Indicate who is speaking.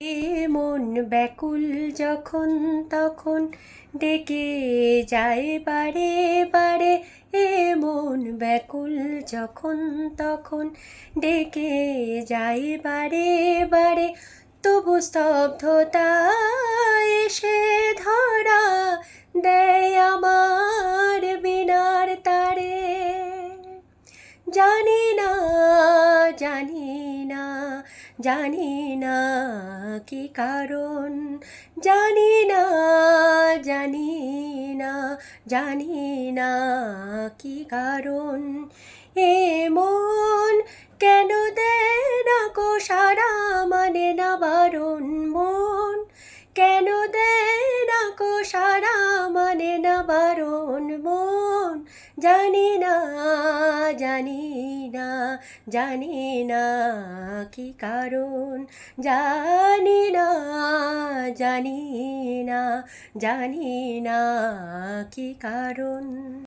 Speaker 1: এ মন ব্যাকুল যখন তখন ডেকে যায় বারে বারে। এ মন ব্যাকুল যখন তখন ডেকে যায় বারে বারে। তবু স্তব্ধতা এসে ধরা দেয় আমার বীণার তারে। জানি না, জানি না, জানি না কি কারণ। জানি না, জানি না, জানি না কি কারণ। এ মন কেন দেয় না গো সাড়া, মানে না বারণ। মন কেন দেয় না গো সাড়া, মানে না বারণ। মন জানি না, জানি না, জানি না কি কারণ। জানি না, জানি না, জানি না কি কারণ।